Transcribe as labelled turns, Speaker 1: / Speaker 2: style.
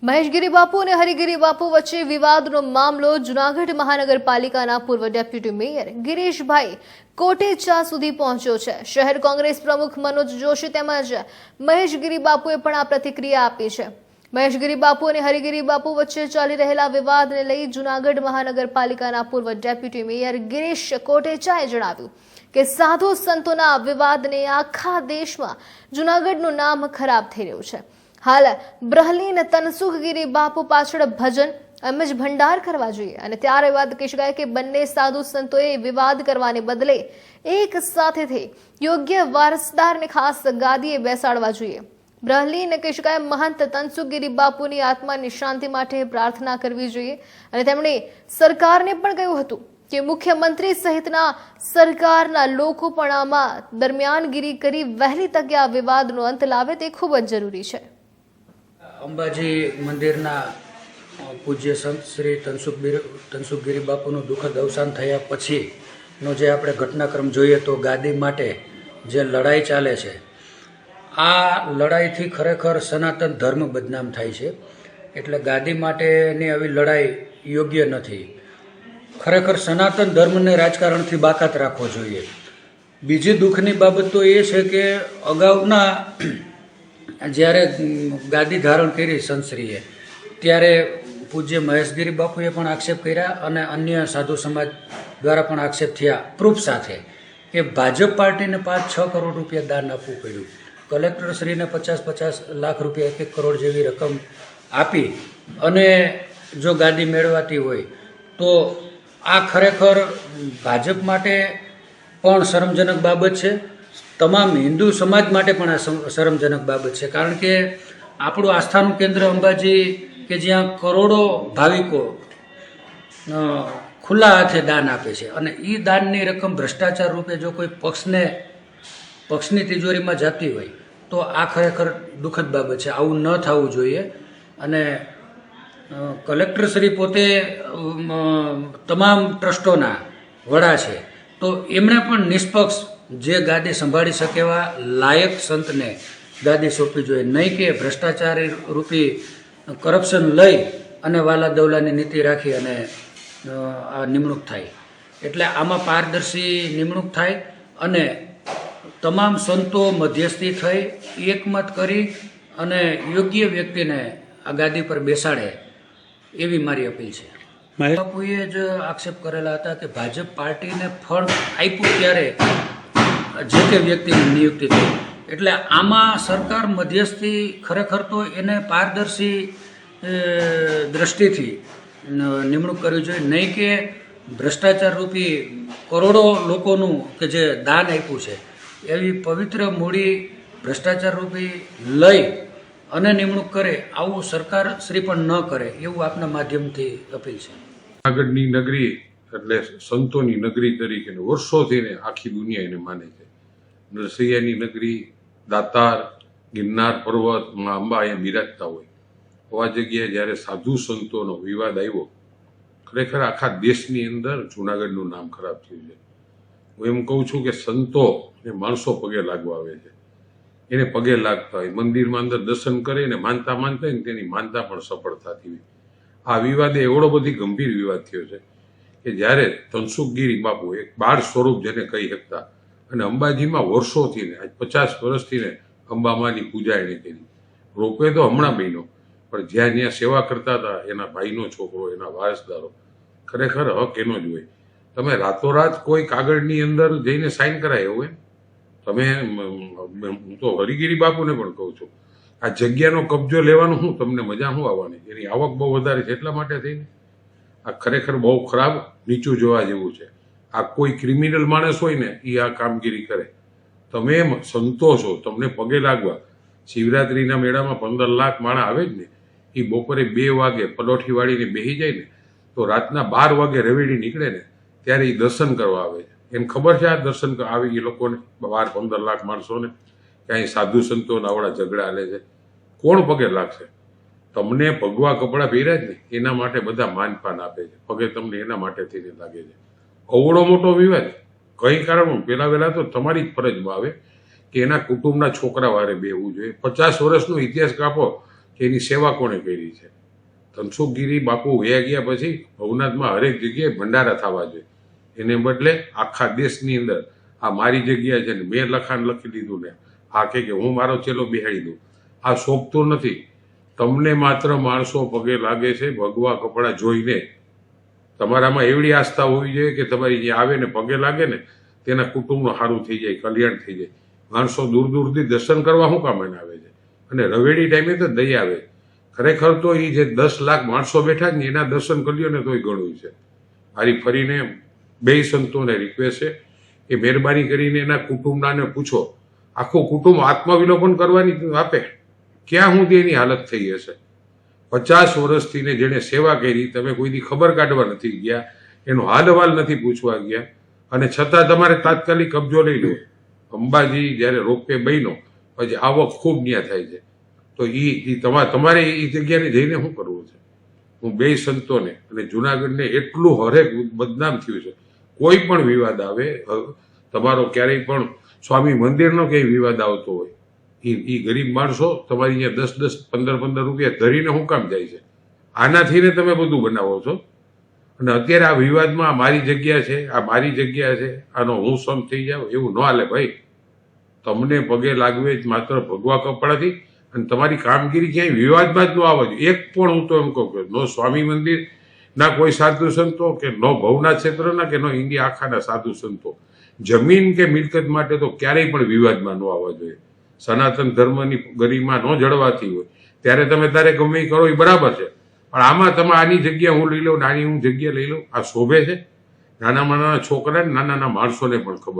Speaker 1: મહેશગીરી બાપુ અને હરિગીરી બાપુ વચ્ચે વિવાદનો મામલો જૂનાગઢ મહાનગરપાલિકાના પૂર્વ ડેપ્યુટી મેયર ગિરીશભાઈ કોટેચા સુધી પહોંચ્યો છે। શહેર કોંગ્રેસ પ્રમુખ મનોજ જોશી તેમજ મહેશગીરી બાપુએ પણ આ પ્રતિક્રિયા આપી છે। મહેશગીરી બાપુ અને હરિગીરી બાપુ વચ્ચે ચાલી રહેલા વિવાદને લઈ જૂનાગઢ મહાનગરપાલિકાના પૂર્વ ડેપ્યુટી મેયર ગિરીશ કોટેચાએ જણાવ્યું કે સાધુ સંતોના વિવાદને આખા દેશમાં જૂનાગઢનું નામ ખરાબ થઈ રહ્યું છે। હાલ બ્રહલીન તનસુખગીરી બાપુ પાછળ ભજન એમ જ ભંડાર કરવા જોઈએ અને ત્યારે વાત કહી શકાય કે બંને સાધુ સંતોએ વિવાદ કરવાને બદલે એક સાથે થઈ યોગ્ય વારસદારને ખાસ ગાદીએ બેસાડવા જોઈએ। બ્રહલીન કહી શકાય મહંત તનસુખગીરી બાપુની આત્માની શાંતિ માટે પ્રાર્થના કરવી જોઈએ અને તેમણે સરકારને પણ કહ્યું હતું કે મુખ્યમંત્રી સહિતના સરકારના લોકો પણ આમાં દરમિયાનગીરી કરી વહેલી તકે આ વિવાદનો અંત લાવે તે ખૂબ જ જરૂરી છે।
Speaker 2: અંબાજી મંદિરના પૂજ્ય સંત શ્રી તનસુખગીરી બાપુનું દુઃખદ અવસાન થયા પછીનો જે આપણે ઘટનાક્રમ જોઈએ તો ગાદી માટે જે લડાઈ ચાલે છે, આ લડાઈથી ખરેખર સનાતન ધર્મ બદનામ થાય છે। એટલે ગાદી માટેની આવી લડાઈ યોગ્ય નથી। ખરેખર સનાતન ધર્મને રાજકારણથી બાકાત રાખવો જોઈએ। બીજી દુઃખની બાબત તો એ છે કે અગાઉના જ્યારે ગાદી ધારણ કરી સંતશ્રીએ ત્યારે પૂજ્ય મહેશગીરી બાપુએ પણ આક્ષેપ કર્યા અને અન્ય સાધુ સમાજ દ્વારા પણ આક્ષેપ થયા પ્રૂફ સાથે કે ભાજપ પાર્ટીને 5-6 કરોડ રૂપિયા દાન આપવું પડ્યું। કલેક્ટરશ્રીને 50-50 લાખ રૂપિયા 1-1 કરોડ જેવી રકમ આપી અને જો ગાદી મેળવાતી હોય તો આ ખરેખર ભાજપ માટે પણ શરમજનક બાબત છે। તમામ હિન્દુ સમાજ માટે પણ આ શરમજનક બાબત છે, કારણ કે આપણું આસ્થાનું કેન્દ્ર અંબાજી કે જ્યાં કરોડો ભાવિકો ખુલ્લા હાથે દાન આપે છે અને એ દાનની રકમ ભ્રષ્ટાચાર રૂપે જો કોઈ પક્ષની તિજોરીમાં જતી હોય તો આ ખરેખર દુઃખદ બાબત છે। આવું ન થવું જોઈએ અને કલેક્ટરશ્રી પોતે તમામ ટ્રસ્ટોના વડા છે તો એમણે પણ નિષ્પક્ષ જે ગાદી સંભાળી શકે એવા લાયક સંતને ગાદી સોંપવી જોઈએ, નહીં કે ભ્રષ્ટાચારી રૂપી કરપ્શન લઈ અને વાલા દવલાની નીતિ રાખી અને આ નિમણૂક થાય। એટલે આમાં પારદર્શી નિમણૂક થાય અને તમામ સંતો મધ્યસ્થી થઈ એકમત કરી અને યોગ્ય વ્યક્તિને આ ગાદી પર બેસાડે એવી મારી અપીલ છે। બાપુએ જ આક્ષેપ કરેલા હતા કે ભાજપ પાર્ટીને ફળ આપ્યું ત્યારે જે તે વ્યક્તિની નિયુક્તિ થઈ। એટલે આમાં સરકાર મધ્યસ્થી ખરેખર તો એને પારદર્શી દ્રષ્ટિથી નિમણૂક કરવી જોઈએ, નહીં કે ભ્રષ્ટાચાર રૂપી કરોડો લોકોનું કે જે દાન આપ્યું છે એવી પવિત્ર મૂડી ભ્રષ્ટાચાર રૂપી લઈ અને નિમણૂક કરે આવું સરકાર શ્રી પણ ન કરે એવું આપના માધ્યમથી અપીલ છે।
Speaker 3: જૂનાગઢની નગરી એટલે સંતોની નગરી તરીકે વર્ષોથી આખી દુનિયા એને માને છે। નરસૈયાની નગરી, દાતાર, ગિરનાર પર્વત, માં અંબા અહીંયા બિરાજતા હોય આવા જગ્યાએ જ્યારે સાધુ સંતોનો વિવાદ આવ્યો, ખરેખર આખા દેશની અંદર જૂનાગઢનું નામ ખરાબ થયું છે। હું એમ કહું છું કે સંતો એ માણસો પગે લાગવા આવે છે, એને પગે લાગતા હોય, મંદિરમાં અંદર દર્શન કરે ને માનતા હોય ને તેની માનતા પણ સફળ થતી હોય। આ વિવાદે એવડો બધી ગંભીર વિવાદ થયો છે કે જ્યારે તનસુખગીરી બાપુ એક બાળ સ્વરૂપ જેને કહી શકતા અને અંબાજીમાં વર્ષોથી ને આજ 50 વર્ષથી ને અંબામાની પૂજા એને કરી। રોપવે તો હમણાં બન્યો, પણ જ્યાં જ્યાં સેવા કરતા હતા એના ભાઈનો છોકરો, એના વારસદારો, ખરેખર હક એનો જ હોય। તમે રાતોરાત કોઈ કાગળની અંદર જઈને સાઇન કરાય એવું તમે, હું તો હરિગીરી બાપુને પણ કહું છું આ જગ્યાનો કબજો લેવાનો શું તમને મજા શું આવવાની? એની આવક બહુ વધારે છે એટલા માટે થઈને આ ખરેખર બહુ ખરાબ નીચું જોવા જેવું છે। આ કોઈ ક્રિમિનલ માણસ હોય ને એ આ કામગીરી કરે। તમે સંતો છો, તમને પગે લાગવા શિવરાત્રિના મેળામાં 15 લાખ માણસ આવે જ ને, એ બપોરે 2 વાગે પલોઠી વાળીને બેસી જાય ને તો રાતના 12 વાગે રવેડી નીકળે ને ત્યારે એ દર્શન કરવા આવે છે। એમ ખબર છે આ દર્શન આવી એ લોકોને 12-15 લાખ માણસોને કે અહીં સાધુ સંતોના આવડા ઝઘડા હાલે છે? કોણ પગે લાગશે? તમને ભગવા કપડાં પહેર્યા જ ને એના માટે બધા માનપાન આપે છે, પગે તમને એના માટે થઈને લાગે છે। અવળો મોટો વિવાદ કઈ કારણ? પેલા વહેલા તો તમારી જ ફરજમાં આવે કે એના કુટુંબના છોકરા વારે બેહવું જોઈએ। 50 વર્ષનો ઇતિહાસ કાપો કે એની સેવા કોણે કરી છે. ધનસુખગીરી બાપુ વયા ગયા પછી ભવનાથમાં હરેક જગ્યાએ ભંડારા થવા જોઈએ. એને બદલે આખા દેશની અંદર આ મારી જગ્યા છે ને મેં લખાણ લખી દીધું ને આ કે હું મારો ચેલો બેહાડી દઉં, આ શોભતું નથી. તમને માત્ર માણસો પગે લાગે છે ભગવા કપડાં જોઈને. તમારામાં એવડી આસ્થા હોવી જોઈએ કે તમારી જે આવે ને પગે લાગે ને તેના કુટુંબનું સારું થઈ જાય, કલ્યાણ થઈ જાય. માણસો દૂર દૂરથી દર્શન કરવા શું કામ આવે છે? અને રવેડી ટાઈમે તો દઈ આવે. ખરેખર તો એ જે 10 લાખ માણસો બેઠા ને એના દર્શન કર્યો ને તોય ઘણું છે. મારી ફરીને બે સંતોને રિક્વેસ્ટ છે કે મહેરબાની કરીને એના કુટુંબનાને પૂછો, આખું કુટુંબ આત્મવિલોપન કરવાની આપે. ક્યાં સુધી એની હાલત થઈ હશે? 50 વર્ષથી ને જેને સેવા કરી તમે કોઈની ખબર કાઢવા નથી ગયા, એનો હાલ હવાલ નથી પૂછવા ગયા, અને છતાં તમારે તાત્કાલિક કબજો લઈ લો. અંબાજી જ્યારે રોપવે બન્યો પછી આવક ખૂબ ન્યા થાય છે, તો તમારે એ જગ્યાને જઈને શું કરવું છે? હું બે સંતોને અને જુનાગઢને એટલું હરેક બદનામ થયું છે. કોઈ પણ વિવાદ આવે, તમારો ક્યારેય પણ સ્વામી મંદિરનો ક્યાંય વિવાદ આવતો હોય, એ ગરીબ માણસો તમારી અહીંયા 10-10, 15-15 રૂપિયા ધરીને શું કામ જાય છે? આનાથી ને તમે બધું બનાવો છો. અને અત્યારે આ વિવાદમાં મારી જગ્યા છે, આ મારી જગ્યા છે, આનો હું સમ થઈ જાઉં એવું ન હાલે ભાઈ. તમને પગે લાગવે જ માત્ર ભગવા કપડાથી, અને તમારી કામગીરી ક્યાંય વિવાદમાં જ ન આવવા જોઈએ. એક પણ હું તો એમ કહું કે નો સ્વામી મંદિર ના કોઈ સાધુ સંતો, કે નો ભવનાથ ક્ષેત્રના, કે નો ઇન્ડિયા આખાના સાધુ સંતો જમીન કે મિલકત માટે તો ક્યારેય પણ વિવાદમાં ન આવવા જોઈએ. સનાતન ધર્મની ગરિમા ન જળવાતી હોય ત્યારે તમે તારે ગમે એ કરો એ બરાબર છે, પણ આમાં તમે આની જગ્યા હું લઈ લઉં, આની હું જગ્યા લઈ લઉં, આ શોભે છે? નાના નાના છોકરા, નાના નાના માણસોને પણ ખબર